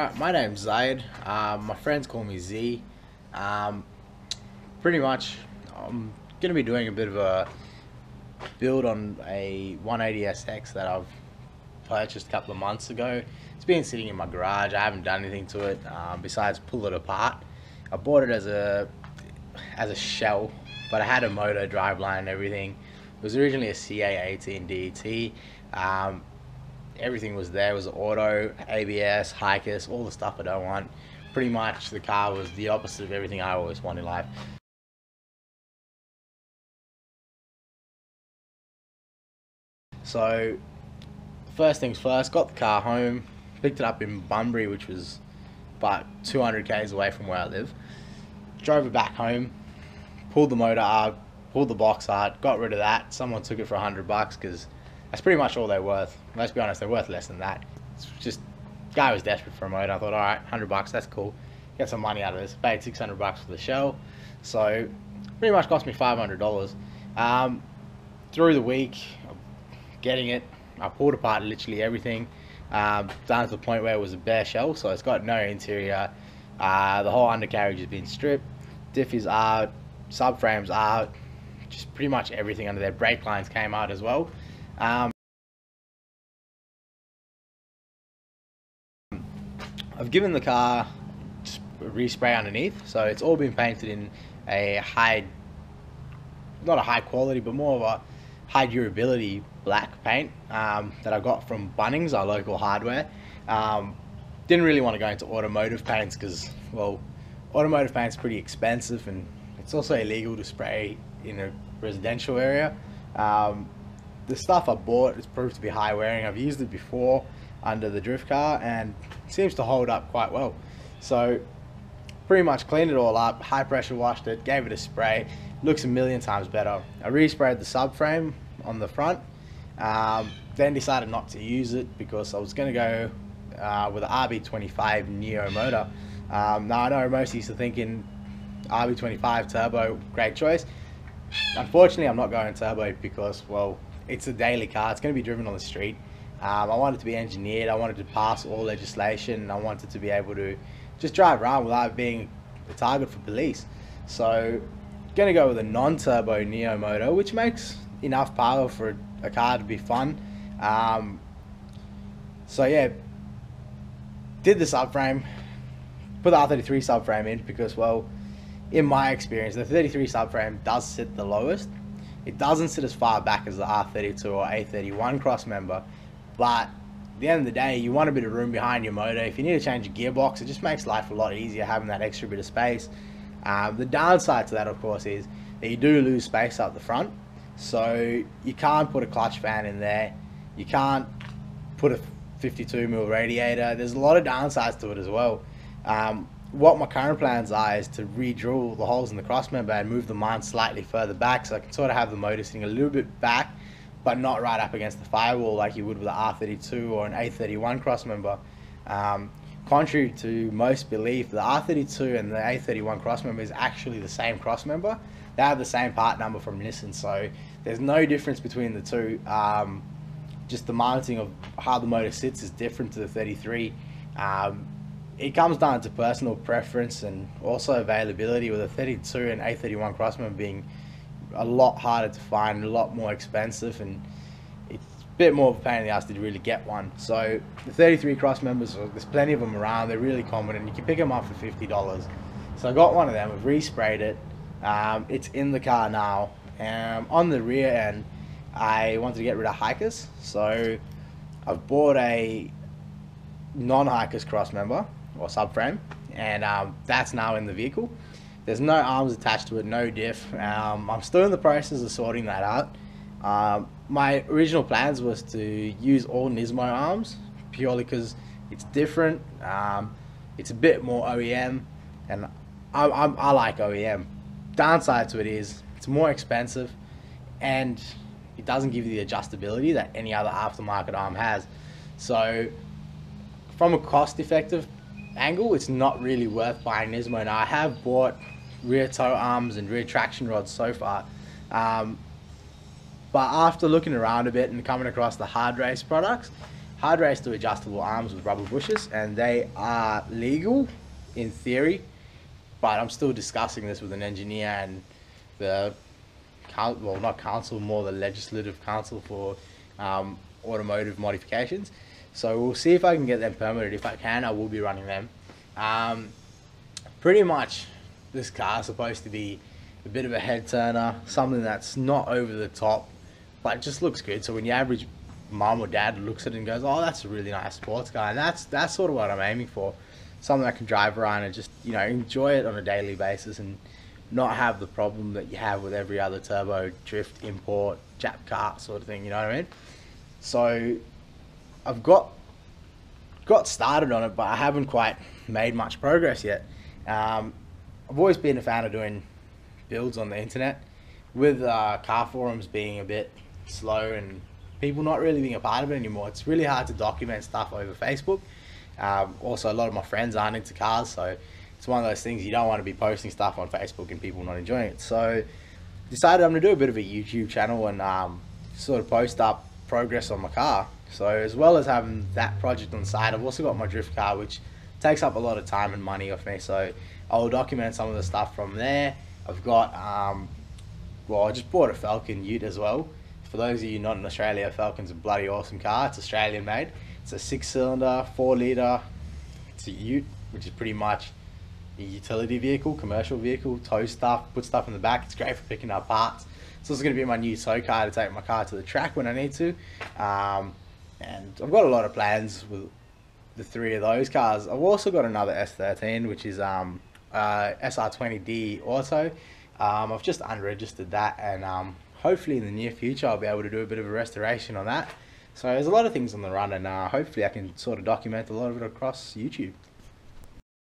Alright, my name's Zaid. My friends call me Z. Um, Pretty much, I'm going to be doing a bit of a build on a 180SX that I've purchased a couple of months ago. It's been sitting in my garage. I haven't done anything to it besides pull it apart. I bought it as a shell, but I had a motor, driveline, and everything. It was originally a CA18 DET. Everything was there. It was auto, ABS, hikers, all the stuff I don't want. Pretty much the car was the opposite of everything I always want in life. So first things first, got the car home, picked it up in Bunbury, which was about 200 k's away from where I live. Drove it back home, pulled the motor out, pulled the box out, got rid of that. Someone took it for $100 because that's pretty much all they're worth. Let's be honest, they're worth less than that. It's just, guy was desperate for a motor. I thought, all right, $100, that's cool. Get some money out of this. Paid $600 for the shell, so pretty much cost me $500. Through the week, getting it, I pulled apart literally everything, down to the point where it was a bare shell, so it's got no interior. The whole undercarriage has been stripped, diff is out, subframe's out, just pretty much everything under there. Brake lines came out as well. I've given the car a respray underneath, so it's all been painted in a not a high quality, but more of a high durability black paint that I got from Bunnings, our local hardware. Didn't really want to go into automotive paints because, well, automotive paint's pretty expensive and it's also illegal to spray in a residential area. The stuff I bought has proved to be high wearing. I've used it before under the drift car and it seems to hold up quite well. So pretty much cleaned it all up, high pressure washed it, gave it a spray. Looks a million times better. I resprayed the subframe on the front, then decided not to use it because I was going to go with an RB25 Neo motor. Now I know most used to thinking RB25 turbo, great choice. Unfortunately, I'm not going turbo because, well, it's a daily car. It's going to be driven on the street. I want it to be engineered. I wanted to pass all legislation. And I wanted to be able to just drive around without being a target for police. So, going to go with a non-turbo Neo motor, which makes enough power for a car to be fun. So yeah, did the subframe, put the R33 subframe in because, well, in my experience, the 33 subframe does sit the lowest. It doesn't sit as far back as the R32 or A31 crossmember, but at the end of the day, you want a bit of room behind your motor. If you need to change your gearbox, it just makes life a lot easier having that extra bit of space. The downside to that, of course, is that you do lose space up the front. So you can't put a clutch fan in there. You can't put a 52mm radiator. There's a lot of downsides to it as well. What my current plans are is to re-drill the holes in the crossmember and move the mount slightly further back so I can sort of have the motor sitting a little bit back, but not right up against the firewall like you would with an R32 or an A31 crossmember. Contrary to most belief, the R32 and the A31 crossmember is actually the same crossmember. They have the same part number from Nissan, so there's no difference between the two. Just the mounting of how the motor sits is different to the 33. It comes down to personal preference and also availability, with a 32 and A31 crossmember being a lot harder to find, a lot more expensive, and it's a bit more of a pain in the ass to really get one. So the 33 crossmembers, there's plenty of them around. They're really common and you can pick them up for $50. So I got one of them, I've resprayed it. It's in the car now. On the rear end, I wanted to get rid of hikers, so I've bought a non-hikers crossmember or subframe, and that's now in the vehicle. There's no arms attached to it, no diff. I'm still in the process of sorting that out. My original plans was to use all Nismo arms purely because it's different. It's a bit more OEM, and I like OEM. Downside to it is it's more expensive and it doesn't give you the adjustability that any other aftermarket arm has. So from a cost-effective angle, it's not really worth buying Nismo. Now I have bought rear toe arms and rear traction rods so far, but after looking around a bit and coming across the hard race products, hard race to adjustable arms with rubber bushes, and they are legal in theory, but I'm still discussing this with an engineer and the well, not council, more the legislative council for automotive modifications. So we'll see if I can get them permitted. If I can, I will be running them. Pretty much this car is supposed to be a bit of a head turner, something that's not over the top, but it just looks good. So when your average mum or dad looks at it and goes, oh, that's a really nice sports car, and that's sort of what I'm aiming for. Something I can drive around and just, you know, enjoy it on a daily basis and not have the problem that you have with every other turbo drift import Jap car sort of thing, you know what I mean? So I've got started on it, but I haven't quite made much progress yet. I've always been a fan of doing builds on the internet, with car forums being a bit slow and people not really being a part of it anymore. It's really hard to document stuff over Facebook. Also, a lot of my friends aren't into cars, so it's one of those things you don't want to be posting stuff on Facebook and people not enjoying it. So decided I'm going to do a bit of a YouTube channel and sort of post up progress on my car. So as well as having that project on the side, I've also got my drift car, which takes up a lot of time and money off me. So I'll document some of the stuff from there. I've got, well, I just bought a Falcon Ute as well. For those of you not in Australia, Falcon's a bloody awesome car. It's Australian made. It's a 6-cylinder, 4-litre. It's a Ute, which is pretty much a utility vehicle, commercial vehicle, tow stuff, put stuff in the back. It's great for picking up parts. So it's going to be my new tow car to take my car to the track when I need to. And I've got a lot of plans with the 3 of those cars. I've also got another S13, which is SR20D Auto. I've just unregistered that, and hopefully in the near future I'll be able to do a bit of a restoration on that. So there's a lot of things on the run, and hopefully I can sort of document a lot of it across YouTube.